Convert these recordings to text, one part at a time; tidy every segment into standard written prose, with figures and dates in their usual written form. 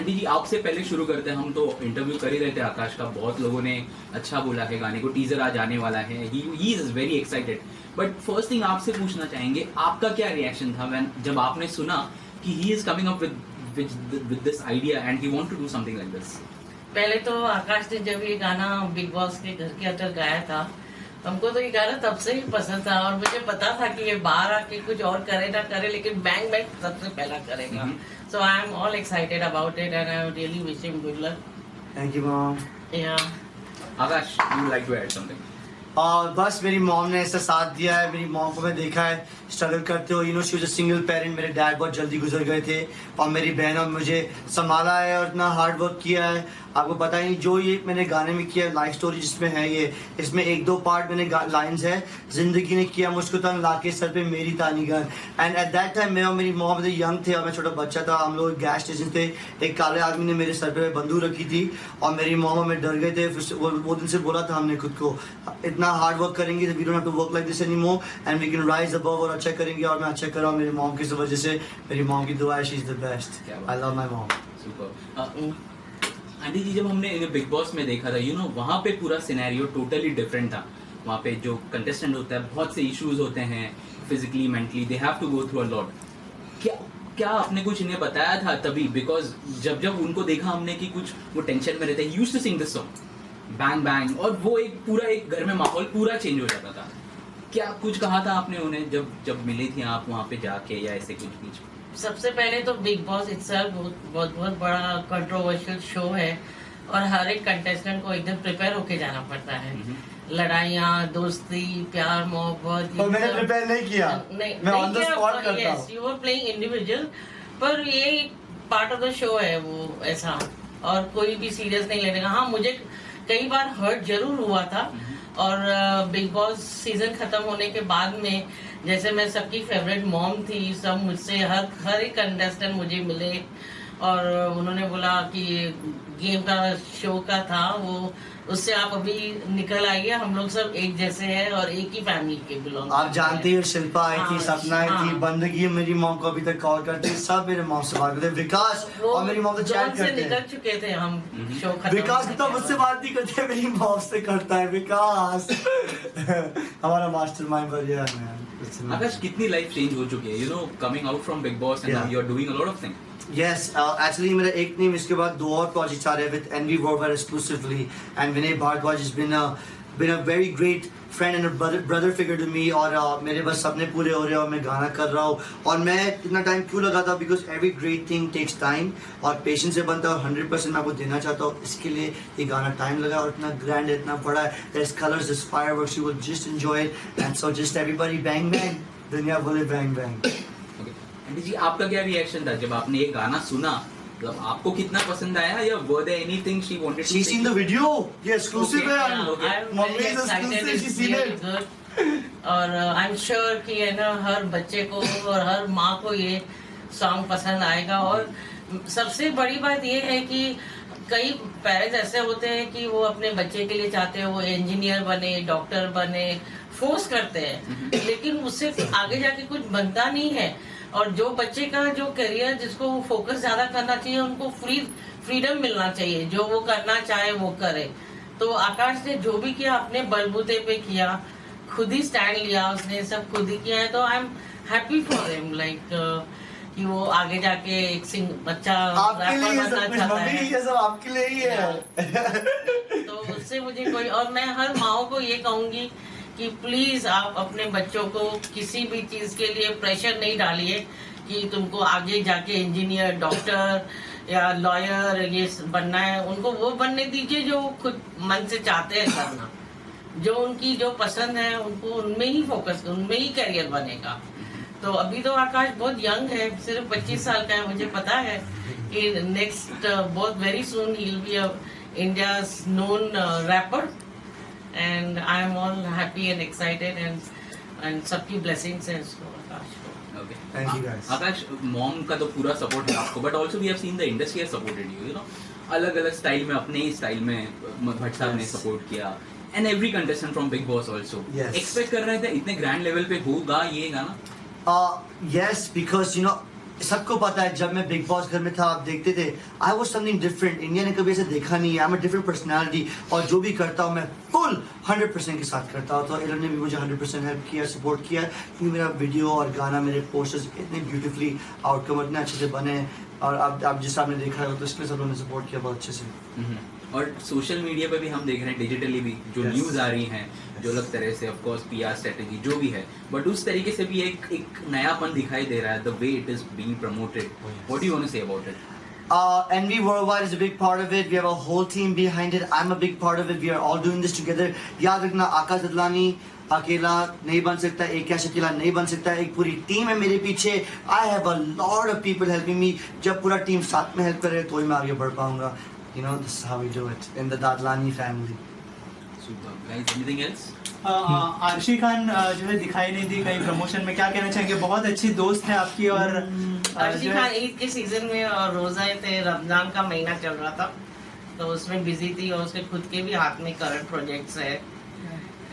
Aunty ji आपसे पहले शुरू करते हैं, हम तो इंटरव्यू कर ही रहे थे आकाश का, बहुत लोगों ने अच्छा बोला है गाने को, टीजर आज आने वाला है, he is very excited. But first thing आपसे पूछना चाहेंगे, आपका क्या रिएक्शन था जब आपने सुना कि he is coming up with this idea and he want to do something like this? पहले तो आकाश ने जब ये गाना बिग बॉस के घर के अंदर गाया था, हमको तो ये गाना तब से ही पसंद था और मुझे पता था कि ये बाहर आके कुछ और करे ना करे, लेकिन बैंग बैंग सबसे पहला करेगा। So I am all excited about it and I really wish him good luck. Thank you mom. या Akash, you would like to add something? बस मेरी मॉम ने ऐसा साथ दिया है। मेरी मॉम को मैं देखा है स्ट्रगल करते हो, she was a single parent. मेरे डैड बहुत जल्दी गुजर गए थे और मेरी बहन और मुझे संभाला है और इतना हार्ड वर्क किया है, आपको पता ही नहीं। जो ये मैंने गाने में किया लाइफ स्टोरी जिसमें है ये, इसमें 1-2 पार्ट मैंने लाइंस है, जिंदगी ने किया मुझको तंग लाके सर पे मेरी तानी gun. And at that time मैं और मेरी मॉम यंग थे और मैं छोटा बच्चा था। हम लोग गैस स्टेशन थे, एक काले आदमी ने मेरे सर पे बंदूक रखी थी और मेरी मॉम और मैं डर गए थे। फिर वो दिन से बोला था हमने खुद को, इतना हार्ड वर्क करेंगे we don't have to work like this anymore and we can rise above, और अच्छा करेंगे। और मैं अच्छा कर रहा हूँ मेरी मॉम की वजह से। मेरी मॉम की दुआ है, she is the best. I love my mom. Super. Aunty ji, जब हमने बिग बॉस में देखा था, वहाँ पे पूरा सिनेरियो टोटली डिफरेंट था। वहाँ पे जो कंटेस्टेंट होता है, बहुत से इश्यूज होते हैं physically mentally, they have to go through a lot. क्या आपने कुछ इन्हें बताया था तभी? बिकॉज जब उनको देखा हमने कि कुछ वो टेंशन में रहते हैं, used to sing this song bang bang, और वो एक घर में माहौल पूरा चेंज हो जाता था। क्या कुछ कहा था आपने उन्हें जब मिली थी आप वहाँ पे जाके, या ऐसे कुछ? सबसे पहले तो बिग बॉस इटसेल्फ बहुत बड़ा कंट्रोवर्शियल शो है और हर एक कंटेस्टेंट को एकदम प्रिपेयर होके जाना पड़ता है। लड़ाइयाँ, दोस्ती, प्यार, मोहब्बत। और मैंने प्रिपेयर नहीं किया, मैं ऑन द स्पॉट करता हूं। यू वर प्लेइंग इंडिविजुअल, पर ये पार्ट ऑफ द शो है वो ऐसा, और कोई भी सीरियस नहीं लेने का। हाँ, मुझे कई बार हर्ट जरूर हुआ था और बिग बॉस सीजन खत्म होने के बाद में, जैसे मैं सबकी फेवरेट मॉम थी, सब मुझसे हर एक कंटेस्टेंट मुझे मिले और उन्होंने बोला कि गेम का शो का था वो, उससे आप अभी निकल आइए, हम लोग सब एक जैसे हैं और एक ही फैमिली के बिलोंग। आप जानती हो शिल्पा आई थी, सपना आई थी, हाँ। बंदगी मेरी मॉम को अभी तक कॉल करती है, सब मेरे मॉम से बात करते हैं। विकास और मेरी मॉम से चैट करते निकल हैं। चुके थे हम शो खत्म। विकास तो मुझसे बात नहीं करते, मेरी मॉम से करता है विकास। हमारा मास्टरमाइंड बढ़िया है। आकाश, कितनी लाइफ चेंज हो चुकी है, coming out from Bigg Boss and you are doing a lot of things. Yes, actually मेरा एक नहीं, इसके बाद 2 और प्रोजेक्ट्स आ रहे हैं with NV Worldwide exclusively, and Vinay Bhardwaj has been a very great friend and a brother figure to me, और मेरे बस सपने पूरे हो रहे हैं और मैं गाना कर रहा हूँ। और मैं इतना टाइम क्यों लगा था? Because every great thing takes time और पेशेंस से बनता है और 100% मैं आपको देना चाहता हूँ। इसके लिए ये गाना टाइम लगा और इतना ग्रैंड है, इतना बड़ा है। There's colors, there's fireworks, you will just enjoy it, and so just everybody bang bang, दुनिया बोले bang bang। आंटी जी, आपका क्या रिएक्शन था जब आपने ये गाना सुना? मतलब आपको कितना पसंद आया, या were there anything she wanted to She's seen the video, ये exclusive है। Mummy is excited, exclusive, she's seen it। और आई एम श्योर कि है ना, हर बच्चे को और हर माँ को ये सॉन्ग पसंद आएगा। और सबसे बड़ी बात ये है कि कई पेरेंट्स ऐसे होते हैं कि वो अपने बच्चे के लिए चाहते हैं वो इंजीनियर बने, डॉक्टर बने, फोर्स करते हैं, लेकिन उससे आगे जाके कुछ बनता नहीं है। और जो बच्चे का जो करियर जिसको वो फोकस ज्यादा करना चाहिए, उनको फ्रीडम मिलना चाहिए, जो वो करना चाहे वो करे। तो आकाश ने जो भी किया अपने बलबूते पे किया, खुद ही स्टैंड लिया, उसने सब खुद ही किया है। तो I am happy for him, like कि वो आगे जाके एक अच्छा रैपर बनना चाहता है। ये सब आपके लिए ही है। तो उससे मुझे कोई, और मैं हर माओ को ये कहूंगी कि प्लीज आप अपने बच्चों को किसी भी चीज के लिए प्रेशर नहीं डालिए कि तुमको आगे जाके इंजीनियर, डॉक्टर या लॉयर ये बनना है। उनको वो बनने दीजिए जो खुद मन से चाहते हैं करना, जो उनकी जो पसंद है उनको उनमें ही फोकस, उनमें ही करियर बनेगा। तो अभी तो आकाश बहुत यंग है, सिर्फ 25 साल का है। मुझे पता है कि नेक्स्ट बहुत very soon he will be India's known rapper, and I am all happy and excited and सबकी blessings हैं इसको आकाश को। Okay. Thank you guys. Akash, mom का तो पूरा सपोर्ट है आपको, but also we have seen the industry has supported you, अलग अलग स्टाइल में, अपने ही स्टाइल में भट्ट साहब ने सपोर्ट किया, and every contestant from Bigg boss also. Expect कर रहे थे इतने ग्रैंड लेवल पे होगा ये गाना? Yes, because सबको पता है जब मैं बिग बॉस घर में था आप देखते थे I was something different. India ने कभी ऐसे देखा नहीं है। I am a different personality और जो भी करता हूँ मैं फुल 100% के साथ करता हूँ। तो इन्होंने भी मुझे 100% हेल्प किया, सपोर्ट किया, क्योंकि मेरा वीडियो और गाना, मेरे पोस्टर्स इतने ब्यूटीफुली आउटकम इतने अच्छे से बने और आप जिस आपने देखा है तो इसके सब लोगों ने सपोर्ट किया बहुत अच्छे से। और सोशल मीडिया पे भी हम देख रहे हैं डिजिटली भी जो Yes. न्यूज़ आ रही हैं जो अलग तरह से ऑफ कोर्स पीआर स्ट्रेटजी जो भी है, बट उस तरीके से भी एक नयापन दिखाई दे रहा है, the way it is being promoted. What do you want to say about it? Envy Worldwide is a big part of it. We have a whole team behind it. I'm a big part of it. We are all doing this together. याद रखना आकाश ददलानी अकेला नहीं बन सकता, एक cash अकेला नहीं बन सकता, एक पूरी टीम है मेरे पीछे। I have a lot of people helping me. जब पूरा टीम साथ में हेल्प करे तो ही मैं आगे बढ़ पाऊंगा। You know, this is how we do it in the Dadlani family. Super. Guys, anything else? आरशी Khan जो है दिखाई नहीं दी कहीं प्रमोशन में, क्या कहना चाहेंगे? बहुत अच्छी दोस्त है आपकी और अर्शी खान ईद के सीजन में और रोजा थे, रमजान का महीना चल रहा था तो उसमें बिजी थी और उसके खुद के भी हाथ में करंट प्रोजेक्ट्स है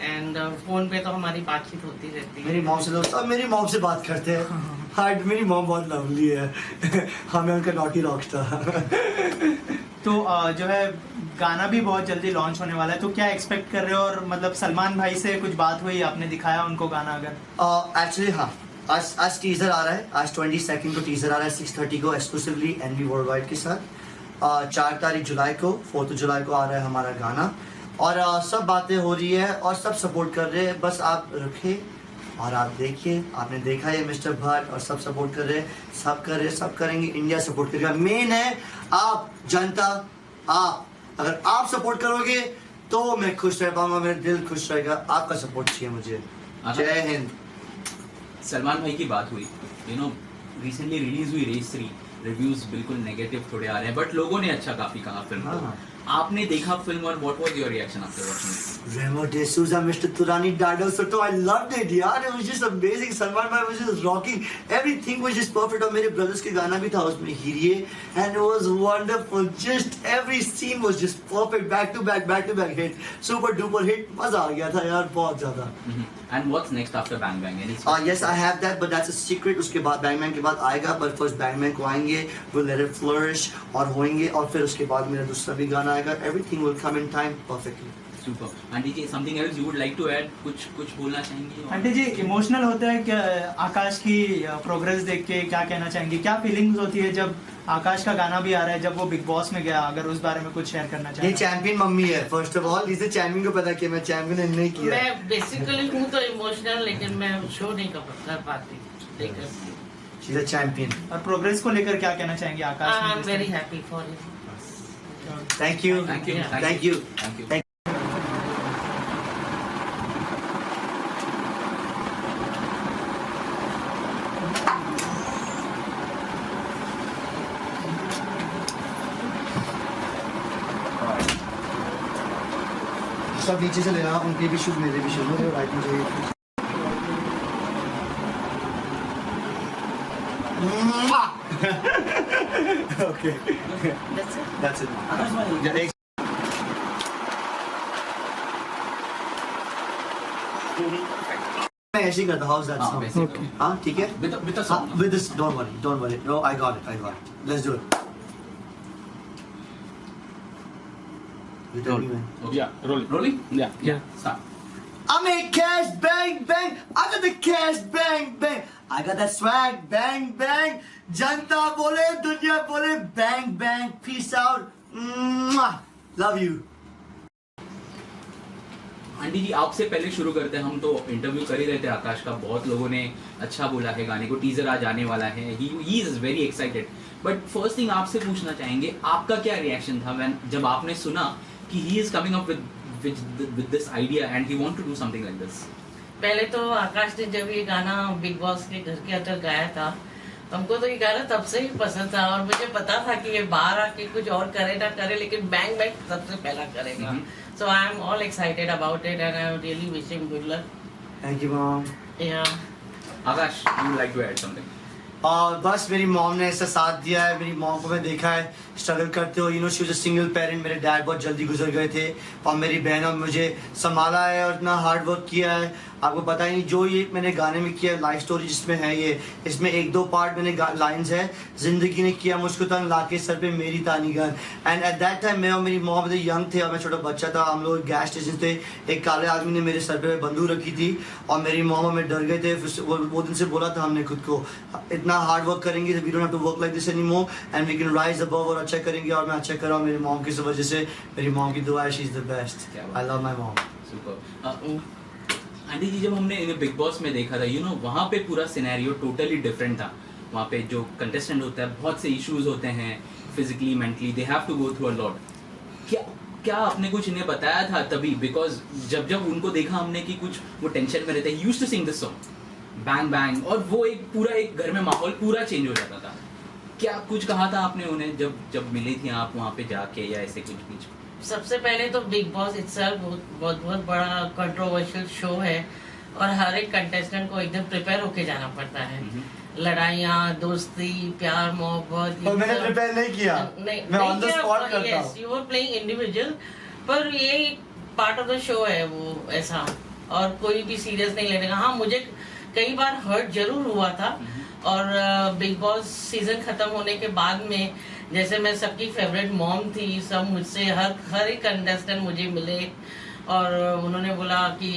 एंड फोन पे तो हमारी बातचीत होती रहती है। मेरी मॉम से दोस्त अब मेरी मॉम से बात करते हैं। हार्ट मेरी मॉम बहुत लवली है। हमें उनका नॉटी रॉकस्टार। तो जो है गाना भी बहुत जल्दी लॉन्च होने वाला है, तो क्या एक्सपेक्ट कर रहे हो? और मतलब सलमान भाई से कुछ बात हुई, आपने दिखाया उनको गाना? अगर एक्चुअली हाँ, आज टीजर आ रहा है, आज 22 को टीजर आ रहा है 6:30 को एक्सक्लूसिवली एनवी वर्ल्डवाइड के साथ। 4 तारीख जुलाई को, 4 जुलाई को आ रहा है हमारा गाना और सब बातें हो रही है और सब सपोर्ट कर रहे हैं। बस आप रुके और आप देखिए, आपने देखा है मिस्टर भट्ट और सब सपोर्ट कर रहे हैं, सब कर रहे हैं, सब करेंगे, इंडिया सपोर्ट करेगा। मेन है आप जनता, आप अगर आप सपोर्ट करोगे तो मैं खुश रह पाऊंगा, मेरा दिल खुश रहेगा। आपका सपोर्ट चाहिए मुझे। जय हिंद। सलमान भाई की बात हुई, यू नो रिसेंटली रिलीज हुई रेस 3, रिव्यूज बिल्कुल नेगेटिव थोड़े आ रहे हैं बट लोगों ने अच्छा काफी कहा फिल्म को। हाँ। आपने देखा फिल्म और what was your reaction after watching? Remo D'Souza, Mr. Turani, Dado Soto, I loved it, yaar. It was just amazing. Salman Bhai was just rocking. Everything was just perfect. और मेरे brothers के गाना भी था उसमें, हीरिये, and it was wonderful. Just every scene was just perfect, back to back hit, super duper hit. मजा आ गया था यार बहुत ज़्यादा। And what's next after Bang Bang? Any Yes, I have that, but that's a secret. उसके बाद Bang Bang के बाद आएगा, but first Bang Bang को आएंगे, we'll let it flourish और होएंगे और फिर उसके बाद मेरा दूसरा भी गाना आएगा। Everything will come in time perfectly. Super. Aunty ji, something else you would like to add? कुछ बोलना चाहेंगी? आंटी जी, इमोशनल होता है क्या आकाश की प्रोग्रेस देख के? क्या कहना चाहेंगे? क्या फीलिंग्स होती है जब आकाश का गाना भी आ रहा है, जब वो बिग बॉस में गया? अगर उस बारे में कुछ शेयर करना ये चाहें। चैंपियन मम्मी है फर्स्ट ऑफ ऑल। इसे चैंपियन को पता कि मैं चैंपियन नहीं किया। मैं बेसिकली हूँ तो इमोशनल, लेकिन मैं शो नहीं कर पाती लेकर। She's a champion. और प्रोग्रेस को लेकर क्या कहना चाहेंगे Akash? I am very happy for you. Thank you. Thank you. Yeah. Thank you. Thank you. Thank सब नीचे से लेना, उनके भी शूट मेरे भी शूट हो रहे राइट मुझे। Okay. That's it. That's it. Yeah, एक- मैं ऐसे ही करता how's that हाँ, sound? basic. Okay. हाँ ठीक है। With the song. With this, don't worry. No, I got it. Let's do it. You tell me when. Okay. Yeah, rolling. Rolling? Yeah. Start. I make cash bang bang. I got the cash bang bang. I got that swag bang bang. जनता बोले, दुनिया बोले, bang bang. Peace out. Mwah. Love you. Aunty ji, आपसे पहले शुरू करते हैं। हम तो इंटरव्यू कर ही रहे थे आकाश का, बहुत लोगों ने अच्छा बोला है गाने को, टीजर आज आने वाला है, he is very excited. But first thing आपसे पूछना चाहेंगे, आपका क्या रिएक्शन था when जब आपने सुना कि he is coming up with this idea and he want to do something like this? पहले तो आकाश ने जब ये गाना बिग बॉस के घर के अंदर गाया था, हमको तो ये गाना तब से ही पसंद था और मुझे पता था कि ये बाहर आके कुछ और करे ना करे, लेकिन बैंग बैंग सबसे पहला करेगा। So I am all excited about it and I really wish him good luck. Thank you, mom. या Akash, you would like to add something? बस मेरी मॉम ने ऐसा साथ दिया है। मेरी मॉम को मैं देखा है स्ट्रगल करते हो। She was a single parent. मेरे डैड बहुत जल्दी गुजर गए थे और मेरी बहन और मुझे संभाला है और इतना हार्ड वर्क किया है आपको पता ही नहीं जो ये मैंने गाने में किया लाइफ स्टोरी जिसमें है ये, इसमें 1-2 पार्ट मैंने लाइंस है, जिंदगी ने किया मुझको तंग लाके सर पे मेरी तानी gun. And at that time मैं और मेरी मॉम यंग थे और मैं छोटा बच्चा था, हम लोग गैस स्टेशन थे, एक काले आदमी ने मेरे सर पे बंदूक रखी थी और मेरी मॉम हमें डर गए थे। वो दिन से बोला था हमने खुद को इतना हार्ड वर्क करेंगे, we don't have to work like this anymore and we can rise above, और अच्छा करेंगे। और मैं अच्छा कर रहा हूँ मेरी मॉम की वजह से, मेरी मॉम की दुआ है, she is the best, I love my mom. Super. Aunty ji जब हमने बिग बॉस में देखा था, वहाँ पे पूरा सिनेरियो टोटली डिफरेंट था। वहाँ पे जो कंटेस्टेंट होता है बहुत से इश्यूज होते हैं, physically mentally they have to go through a lot. क्या आपने कुछ इन्हें बताया था तभी? बिकॉज जब उनको देखा हमने कि कुछ वो टेंशन में रहते हैं, used to sing this song bang bang, और वो एक घर में माहौल पूरा चेंज हो जाता था। क्या कुछ कहा था आपने उन्हें जब मिली थी आप वहाँ पे जाके, या ऐसे कुछ? सबसे पहले तो बिग बॉस इटसेल्फ बहुत बड़ा कंट्रोवर्शियल शो है और हर एक कंटेस्टेंट को एकदम प्रिपेयर होके जाना पड़ता है। लड़ाइयाँ, दोस्ती, प्यार, मोहब्बत। और मैंने प्रिपेयर नहीं किया, मैं ऑन द स्पॉट करता हूं। यू वर प्लेइंग इंडिविजुअल, पर ये पार्ट ऑफ द शो है वो ऐसा, और कोई भी सीरियस नहीं लेने का। हाँ, मुझे कई बार हर्ट जरूर हुआ था, और बिग बॉस सीजन खत्म होने के बाद में जैसे मैं सबकी फेवरेट मॉम थी, सब मुझसे हर एक कंटेस्टेंट मुझे मिले और उन्होंने बोला कि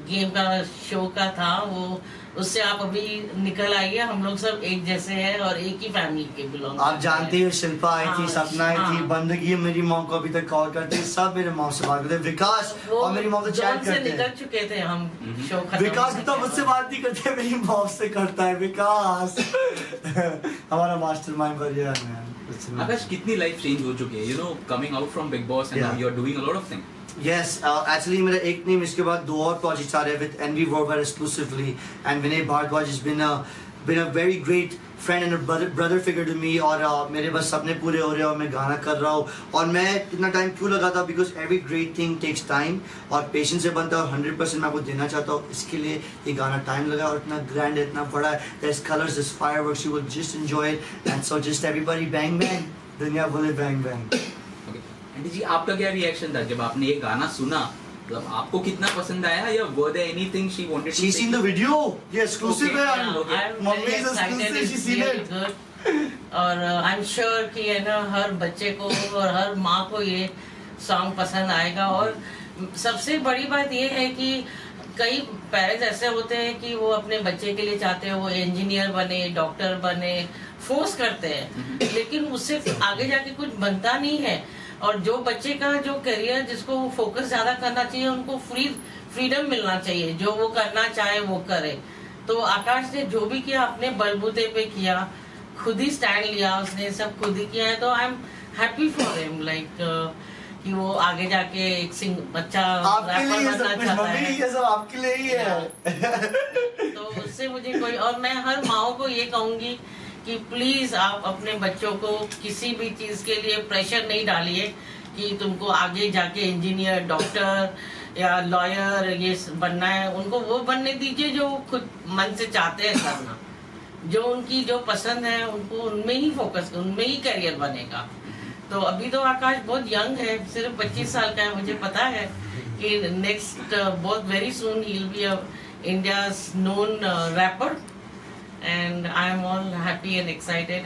गेम का शो का था वो, उससे आप अभी निकल आइए, हम लोग सब एक जैसे हैं और एक ही फैमिली के बिलोंग। आप जानते हो शिल्पा आई थी, सपना आई थी, हाँ। बंदगी मेरी मॉम को अभी तक कॉल करते हैं, सब मेरे मॉम से बात करते हैं, विकास और मेरी मॉम से चैट करते निकल हैं। चुके थे हम शो खत्म। विकास तो मुझसे बात नहीं करते, मेरी मॉम से करता है विकास। हमारा मास्टरमाइंड बढ़िया है। आकाश, कितनी लाइफ चेंज हो चुकी है, coming out from Bigg Boss and now you are doing a lot of things. Yes, actually मेरा एक नहीं, इसके बाद 2 और प्रोजेक्ट्स आ रहे हैं with NV Worldwide exclusively, and Vinay Bhardwaj has been a very great friend and a brother figure to me, और मेरे बस सपने पूरे हो रहे हैं और मैं गाना कर रहा हूँ। और मैं इतना टाइम क्यों लगा था? Because every great thing takes time, और पेशेंस से बनता है, और 100% मैं आपको देना चाहता हूँ। इसके लिए ये गाना टाइम लगा और इतना ग्रैंड है, इतना बड़ा है। There's colors, there's fireworks, you will just enjoy it, and so just everybody bang bang, दुनिया बोले bang bang। आंटी जी, आपका क्या रिएक्शन था जब आपने ये गाना सुना? मतलब आपको कितना पसंद आया, या were there anything she wanted to She's seen the video, ये exclusive है। I'm mummy very is excited, exclusive, she's it's seen really it। good। और आई एम श्योर कि है ना हर बच्चे को और हर माँ को ये सॉन्ग पसंद आएगा। और सबसे बड़ी बात ये है कि कई पेरेंट्स ऐसे होते हैं कि वो अपने बच्चे के लिए चाहते हैं वो इंजीनियर बने, डॉक्टर बने, फोर्स करते हैं, लेकिन उससे आगे जाके कुछ बनता नहीं है। और जो बच्चे का जो करियर जिसको वो फोकस ज्यादा करना चाहिए, उनको फ्रीडम मिलना चाहिए, जो वो करना चाहे वो करे। तो आकाश ने जो भी किया अपने बलबूते पे किया, खुद ही स्टैंड लिया, उसने सब खुद ही किया है। तो I am happy for him, like कि वो आगे जाके एक अच्छा रैपर बनना चाहता है। ये सब आपके लिए ही है। तो उससे मुझे कोई, और मैं हर माओ को ये कहूंगी कि प्लीज आप अपने बच्चों को किसी भी चीज के लिए प्रेशर नहीं डालिए कि तुमको आगे जाके इंजीनियर, डॉक्टर या लॉयर ये बनना है। उनको वो बनने दीजिए जो खुद मन से चाहते हैं करना, जो उनकी जो पसंद है उनको उनमें ही फोकस, उनमें ही करियर बनेगा। तो अभी तो आकाश बहुत यंग है, सिर्फ 25 साल का है। मुझे पता है कि नेक्स्ट बहुत very soon he will be India's known rapper, and I am all happy and excited,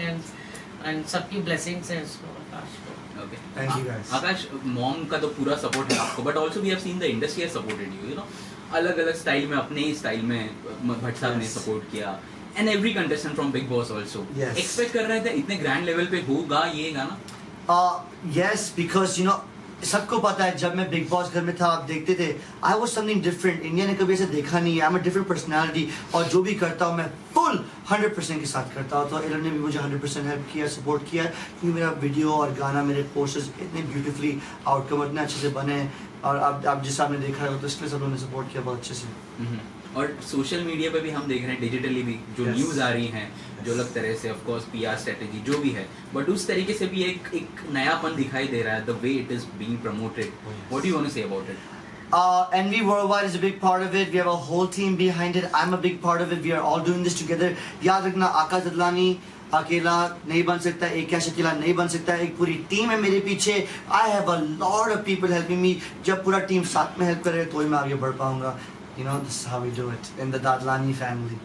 and सबकी blessings है इसको आकाश को। Okay. Thank you guys. Akash, mom का तो पूरा सपोर्ट है आपको, but also we have seen the industry has supported you, अलग अलग स्टाइल में, अपने ही स्टाइल में भट्ट साहब ने सपोर्ट किया, and every contestant from Bigg boss also. Expect कर रहे थे इतने ग्रैंड लेवल पे होगा ये गाना? Yes, because सबको पता है जब मैं बिग बॉस घर में था, आप देखते थे, I was something different. India ने कभी ऐसे देखा नहीं है, I am a different personality, और जो भी करता हूँ मैं फुल 100% के साथ करता हूँ। तो इन्होंने भी मुझे 100% हेल्प किया, सपोर्ट किया, क्योंकि मेरा वीडियो और गाना, मेरे पोस्टर्स इतने ब्यूटीफुली आउटकम इतने अच्छे से बने, और अब जिस आपने देखा है तो इसलिए सब लोगों ने सपोर्ट किया बहुत अच्छे से। और सोशल मीडिया पे भी हम देख रहे हैं, डिजिटली भी जो न्यूज़ आ रही हैं, जो अलग तरह से ऑफ कोर्स पीआर स्ट्रेटजी जो भी है, बट उस तरीके से भी एक नयापन दिखाई दे रहा है, the way it is being promoted. What do you want to say about it? NV Worldwide is a big part of it. We have a whole team behind it. I'm a big part of it. We are all doing this together. याद रखना, आकाश ददलानी अकेला नहीं बन सकता, एक cash अकेला नहीं बन सकता, एक पूरी टीम है मेरे पीछे। I have a lot of people helping me. जब पूरा टीम साथ में हेल्प करे तो ही मैं आगे बढ़ पाऊंगा। You know, this is how we do it in the Dadlani family.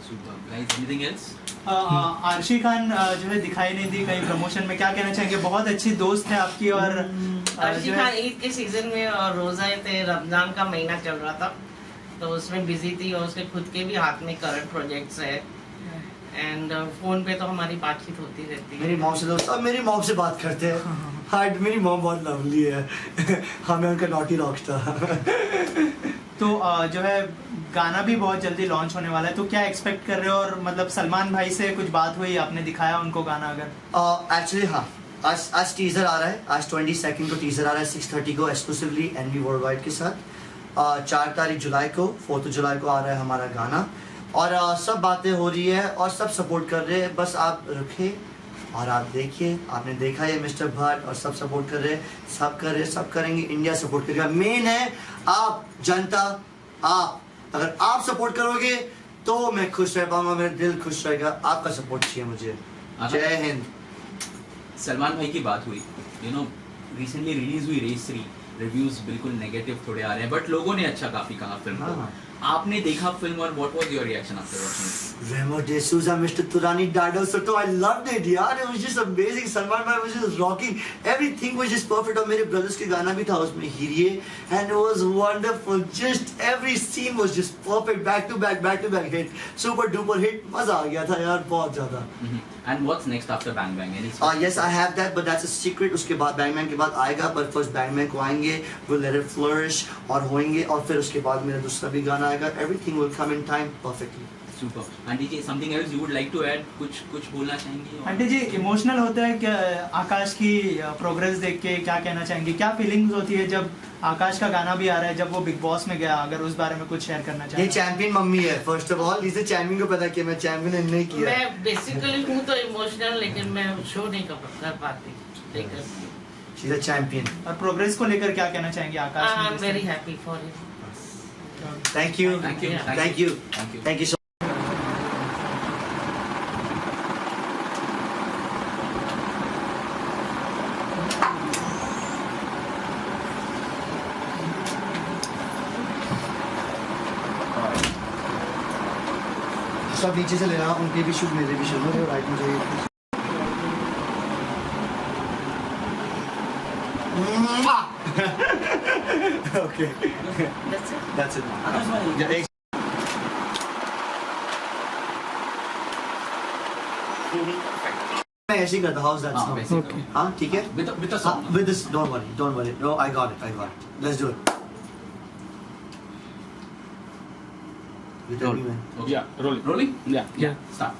Super. Guys, anything else? आरशी Khan जो है दिखाई नहीं दी कहीं प्रमोशन में, क्या कहना चाहेंगे? बहुत अच्छी दोस्त है आपकी और अर्शी खान ईद के सीजन में और रोजा थे, रमजान का महीना चल रहा था तो उसमें बिजी थी और उसके खुद के भी हाथ में करंट प्रोजेक्ट्स है एंड फोन पे तो हमारी बातचीत होती रहती है। मेरी मॉम से दोस्त, अब मेरी मॉम से बात करते हैं। हाँ, मेरी मॉम बहुत लवली है। हमें उनका नॉटी रॉकस्टार। तो जो है गाना भी बहुत जल्दी लॉन्च होने वाला है, तो क्या एक्सपेक्ट कर रहे हो? और मतलब सलमान भाई से कुछ बात हुई, आपने दिखाया उनको गाना अगर? एक्चुअली हाँ, आज टीजर आ रहा है, आज 22 को टीजर आ रहा है 6:30 को एक्सक्लूसिवली एनवी वर्ल्ड वाइड के साथ। 4 तारीख जुलाई को, 4 जुलाई को आ रहा है हमारा गाना और सब बातें हो रही है और सब सपोर्ट कर रहे हैं। बस आप रुके और आप देखिए, आपने देखा है मिस्टर भट्ट और सब सपोर्ट कर रहे हैं, सब कर रहे हैं, सब करेंगे, इंडिया सपोर्ट करेगा। मेन है आप जनता, आप अगर आप सपोर्ट करोगे तो मैं खुश रह पाऊंगा, मेरा दिल खुश रहेगा। आपका सपोर्ट चाहिए मुझे। जय हिंद। सलमान भाई की बात हुई, यू नो रिसेंटली रिलीज हुई रेस 3, रिव्यूज बिल्कुल नेगेटिव थोड़े आ रहे हैं बट लोगों ने अच्छा काफी कहा फिल्म को। हाँ। आपने देखा फिल्म और what was your reaction after watching? Remo D'Souza, Mr. Turani, Dado Soto, I loved it, yaar. It was just amazing. Salman Bhai was just rocking. Everything was just perfect. और मेरे brothers के गाना भी था उसमें, हीरिये, and it was wonderful. Just every scene was just perfect, back to back hit, super duper hit. मजा आ गया था यार, बहुत ज़्यादा। And what's next after Bang Bang? Any Yes, I have that, but that's a secret. उसके बाद Bang Bang के बाद आएगा, but first Bang Bang को आएंगे, we'll let it flourish और होएंगे और फिर उसके बाद मेरा दूसरा भी गाना आएगा। Everything will come in time perfectly. Super. Aunty ji, something else you would like to add? कुछ बोलना चाहेंगी? आंटी जी, इमोशनल होता है क्या आकाश की प्रोग्रेस देख के? क्या कहना चाहेंगे? क्या फीलिंग्स होती है जब आकाश का गाना भी आ रहा है, जब वो बिग बॉस में गया? अगर उस बारे में कुछ शेयर करना ये चाहें। चैंपियन मम्मी है, फर्स्ट ऑफ ऑल। इसे चैंपियन को पता कि मैं चैंपियन नहीं किया। मैं बेसिकली हूँ तो इमोशनल, लेकिन मैं शो नहीं कर पाती लेकर। She's a champion. और प्रोग्रेस को लेकर क्या कहना चाहेंगे Akash? I am very happy for you. Thank you. Thank you. Thank you. Thank you. Thank you so सब नीचे से ले रहा, उनके भी शूट, मेरे भी शूट हो रहे, राइट में जाइए। Okay. That's it. That's it. Yeah, एक- मैं ऐसे ही करता, how's that हाँ, sound? basically. हाँ, ठीक है? With a song. With this, don't worry. No, I got it. Let's do it. With Roll. everyone. Okay. Yeah, rolling. Rolling? Yeah. Start.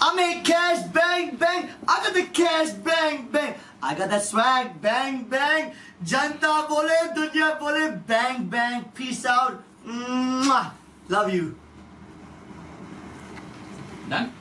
I make cash, bang, bang. I got the cash, bang, bang. I got that swag, bang, bang. Janta bole, dunya bole, bang, bang. Peace out. Mwah. Love you. Done?